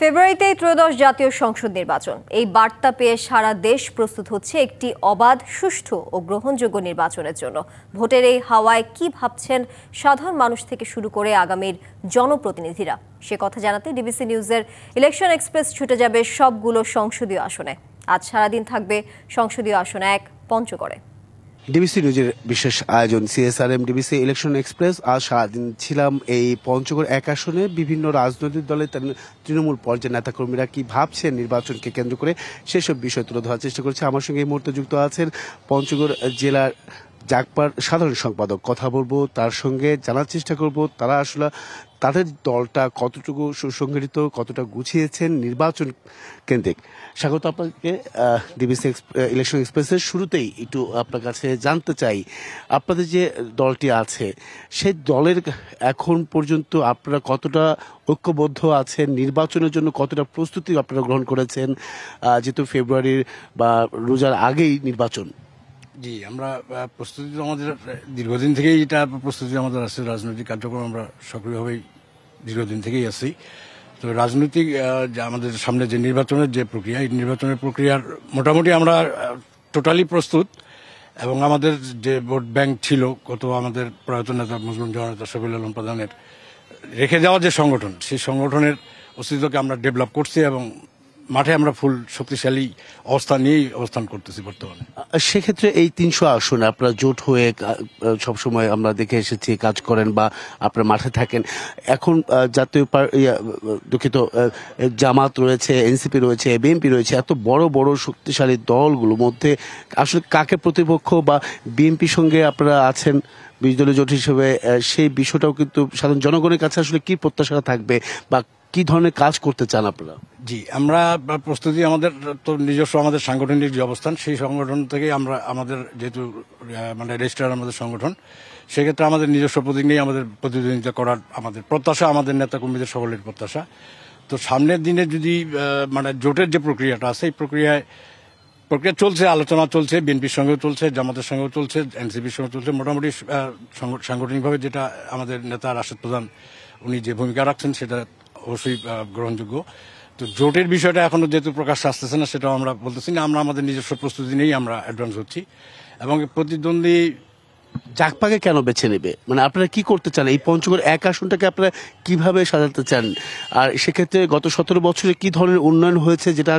ফেব্রুয়ারিতে ত্রয়োদশ জাতীয় সংসদ নির্বাচন। এই বার্তা পেয়ে সারা দেশ প্রস্তুত হচ্ছে একটি অবাধ, সুষ্ঠু ও গ্রহণযোগ্য নির্বাচনের জন্য। ভোটের এই হাওয়ায় কি ভাবছেন সাধারণ মানুষ থেকে শুরু করে আগামীর জনপ্রতিনিধিরা, সে কথা জানাতে ডিবিসি নিউজের ইলেকশন এক্সপ্রেস ছুটে যাবে সবগুলো সংসদীয় আসনে। আজ সারাদিন থাকবে সংসদীয় আসন 1 পঞ্চগড়ে। ডিবিসি নিউজের বিশেষ আয়োজন সিএসআরএম ডিবিসি ইলেকশন এক্সপ্রেস। আজ সারাদিন ছিলাম এই পঞ্চগড় 1 আসনে। বিভিন্ন রাজনৈতিক দলের তৃণমূল পর্যায়ের নেতাকর্মীরা কি ভাবছেন নির্বাচনকে কেন্দ্র করে, সেসব বিষয় তুলে ধরার চেষ্টা করছে। আমার সঙ্গে এই মুহূর্তে যুক্ত আছেন পঞ্চগড় জেলার জাগপার সাধারণ সম্পাদক। কথা বলবো তার সঙ্গে, জানার চেষ্টা করব তারা আসলে তাদের দলটা কতটুকু সুসংগঠিত, কতটা গুছিয়েছেন নির্বাচন কেন্দ্রিক। স্বাগত আপনাকে ডিবিসি ইলেকশন এক্সপ্রেসের। শুরুতেই একটু আপনার কাছে জানতে চাই, আপনাদের যে দলটি আছে সেই দলের এখন পর্যন্ত আপনারা কতটা ঐক্যবদ্ধ আছেন, নির্বাচনের জন্য কতটা প্রস্তুতি আপনারা গ্রহণ করেছেন, যেহেতু ফেব্রুয়ারির বা রোজার আগেই নির্বাচন। জি, আমরা প্রস্তুতি আমাদের দীর্ঘদিন থেকেই এটা প্রস্তুতি আমাদের আছে। রাজনৈতিক কার্যক্রম আমরা সক্রিয়ভাবেই দীর্ঘদিন থেকেই আছি। তো রাজনৈতিক আমাদের সামনে যে নির্বাচনের যে প্রক্রিয়া, এই নির্বাচনের প্রক্রিয়ার মোটামুটি আমরা টোটালি প্রস্তুত। এবং আমাদের যে ভোট ব্যাংক ছিল কত আমাদের প্রয়াত নেতা মুসলিম জননেতা শফিউল আলম প্রধানের রেখে যাওয়া যে সংগঠন, সেই সংগঠনের অস্তিত্বকে আমরা ডেভেলপ করছি এবং মাঠে আমরা ফুল শক্তিশালী অবস্থান নিয়েই অবস্থান করতেছি বর্তমানে। সেক্ষেত্রে এই 300 আসনে আপনারা জোট হয়ে সবসময় আমরা দেখে এসেছি কাজ করেন বা আপনারা মাঠে থাকেন। এখন জাতীয় দুঃখিত জামাত রয়েছে, এনসিপি রয়েছে, বিএনপি রয়েছে, এত বড় বড় শক্তিশালী দলগুলোর মধ্যে আসলে কাকে প্রতিপক্ষ বা বিএনপির সঙ্গে আপনারা আছেন বিরোধী দলীয় জোট হিসেবে, সেই বিষয়টাও কিন্তু সাধারণ জনগণের কাছে আসলে কি প্রত্যাশা থাকবে বা কি ধরনের কাজ করতে চান আপনারা? জি, আমরা প্রস্তুতি আমাদের তো নিজস্ব আমাদের সাংগঠনিক যে অবস্থান, সেই সংগঠন থেকে আমরা আমাদের যেহেতু মানে রেজিস্ট্রার আমাদের সংগঠন, সেক্ষেত্রে আমাদের নিজস্ব প্রতীক নিয়ে আমাদের প্রতিদ্বন্দ্বিতা করার আমাদের প্রত্যাশা, আমাদের নেতা কর্মীদের সকলের প্রত্যাশা। তো সামনের দিনে যদি মানে জোটের যে প্রক্রিয়াটা আছে, এই প্রক্রিয়া চলছে, আলোচনা চলছে, বিএনপির সঙ্গেও চলছে, জামাতের সঙ্গেও চলছে, এনসিপির সঙ্গে চলছে। মোটামুটি সাংগঠনিকভাবে যেটা আমাদের নেতা রাশেদ প্রধান উনি যে ভূমিকা রাখছেন সেটা অবশ্যই গ্রহণযোগ্য। তো জোটের বিষয়টা এখনো যেহেতু প্রকাশ আসতেছে না, সেটাও আমরা বলতেছি না। আমরা আমাদের নিজস্ব প্রস্তুতি নিয়েই আমরা অ্যাডভান্স হচ্ছি। এবং প্রতিদ্বন্দ্বী জাগপাকে কেন বেছে নেবে, মানে আপনারা কি করতে চান, এই পঞ্চগড় 1 আসনটাকে আপনারা কিভাবে সাজাতে চান? আর সেক্ষেত্রে গত 17 বছরে কি ধরনের উন্নয়ন হয়েছে যেটা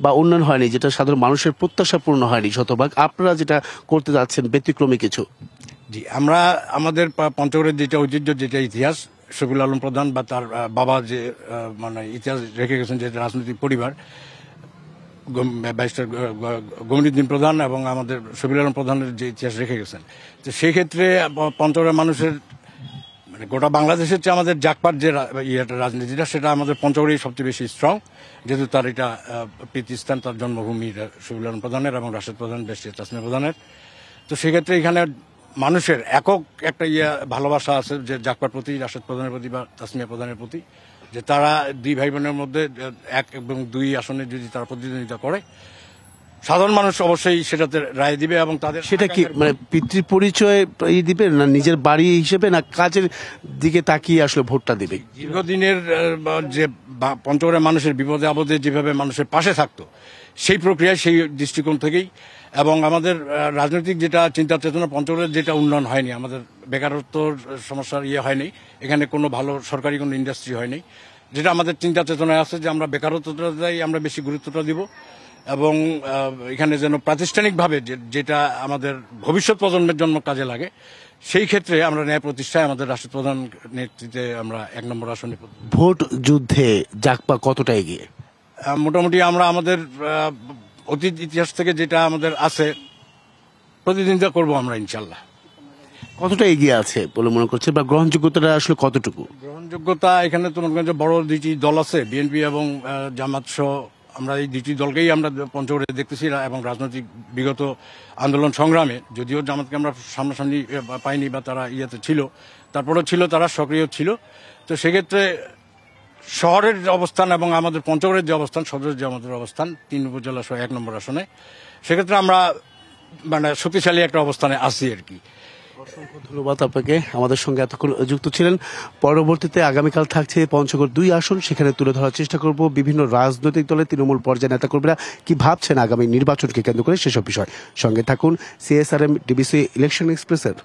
বা উন্নয়ন হয়নি, যেটা সাধারণ মানুষের প্রত্যাশা পূর্ণ হয়নি শতভাগ, আপনারা যেটা করতে যাচ্ছেন ব্যতিক্রমী কিছু? জি, আমরা আমাদের পঞ্চগড়ের যেটা ঐতিহ্য, যেটা ইতিহাস, শফিউল আলম প্রধান বা তার বাবা যে মানে ইতিহাস রেখে গেছেন, যে রাজনৈতিক পরিবার ব্যারিস্টার গমরুদ্দিন প্রধান এবং আমাদের শফিউল আলম প্রধানের যে ইতিহাস রেখে গেছেন, তো সেই ক্ষেত্রে পঞ্চগড়ের মানুষের মানে গোটা বাংলাদেশের চেয়ে আমাদের জাগপার যে রাজনীতিটা, সেটা আমাদের পঞ্চগড়েই সবচেয়ে বেশি স্ট্রং, যেহেতু তার এটা প্রীতিস্থান, তার জন্মভূমি শফিউল আলম প্রধানের এবং রাশেদ প্রধান বেশির তাসমিয়া প্রধানের। তো সেক্ষেত্রে এখানে মানুষের একক একটা ভালোবাসা আছে, যে জাগপার প্রতি, রাশেদ প্রধানের প্রতি বা তাসমিয়া প্রধানের প্রতি, যে তারা 2 ভাই বোনের মধ্যে 1 এবং 2 আসনে যদি তারা প্রতিদ্বন্দ্বিতা করে, সাধারণ মানুষ অবশ্যই সেটাতে রায় দিবে। এবং তাদের সেটা কি মানে পিতৃ পরিচয় দিবে, না নিজের বাড়ি হিসেবে, না কাজের দিকে তাকিয়ে আসলে ভোটটা দিবে? দীর্ঘদিনের যে পঞ্চগড়ের মানুষের বিপদে আপদে যেভাবে মানুষের পাশে থাকতো, সেই প্রক্রিয়ায়, সেই দৃষ্টিকোণ থেকেই। এবং আমাদের রাজনৈতিক যেটা চিন্তা চেতনা, পঞ্চগড়ের যেটা উন্নয়ন হয়নি, আমাদের বেকারত্বর সমস্যার হয়নি, এখানে কোনো ভালো সরকারি কোনো ইন্ডাস্ট্রি হয়নি, যেটা আমাদের চিন্তা চেতনায় আছে, যে আমরা বেকারত্বটাই আমরা বেশি গুরুত্বটা দিব। এবং এখানে যেন প্রাতিষ্ঠানিকভাবে যেটা আমাদের ভবিষ্যৎ প্রজন্মের জন্য কাজে লাগে, সেই ক্ষেত্রে আমরা ন্যায় প্রতিষ্ঠায় আমাদের রাষ্ট্র প্রধান নেতৃত্বে আমরা 1 নম্বর আসনে। ভোট যুদ্ধে জাগপা কতটা এগিয়ে? মোটামুটি আমরা আমাদের অতীত ইতিহাস থেকে যেটা আমাদের আছে, প্রতিদ্বন্দ্বিতা করব আমরা ইনশাল্লাহ। কতটা এগিয়ে আছে বলে মনে করছে, বা গ্রহণযোগ্যতাটা আসলে কতটুকু? গ্রহণযোগ্যতা এখানে তো মনে করেন যে বড় 2টি দল আছে, বিএনপি এবং জামাত সহ, আমরা এই 2টি দলকেই আমরা পঞ্চগড়ে দেখতেছি। এবং রাজনৈতিক বিগত আন্দোলন সংগ্রামে, যদিও জামাতকে আমরা সামনাসামনি পাইনি বা তারা ছিল, তারপরেও ছিল, তারা সক্রিয় ছিল। তো সেক্ষেত্রে শহরের অবস্থান এবং আমাদের পঞ্চগড়ের যে অবস্থান, সদরের যে আমাদের অবস্থান 3 উপজেলা সহ 1 নম্বর আসনে, সেক্ষেত্রে আমরা মানে শক্তিশালী একটা অবস্থানে আছি আর কি। অসংখ্য ধন্যবাদ আপনাকে, আমাদের সঙ্গে এতক্ষণ যুক্ত ছিলেন। পরবর্তীতে আগামীকাল থাকছে পঞ্চগড় 2 আসন, সেখানে তুলে ধরার চেষ্টা করব বিভিন্ন রাজনৈতিক দলের তৃণমূল পর্যায়ে নেতাকর্মীরা কি ভাবছেন আগামী নির্বাচনকে কেন্দ্র করে সেসব বিষয়। সঙ্গে থাকুন CSRM DBC ইলেকশন এক্সপ্রেসের।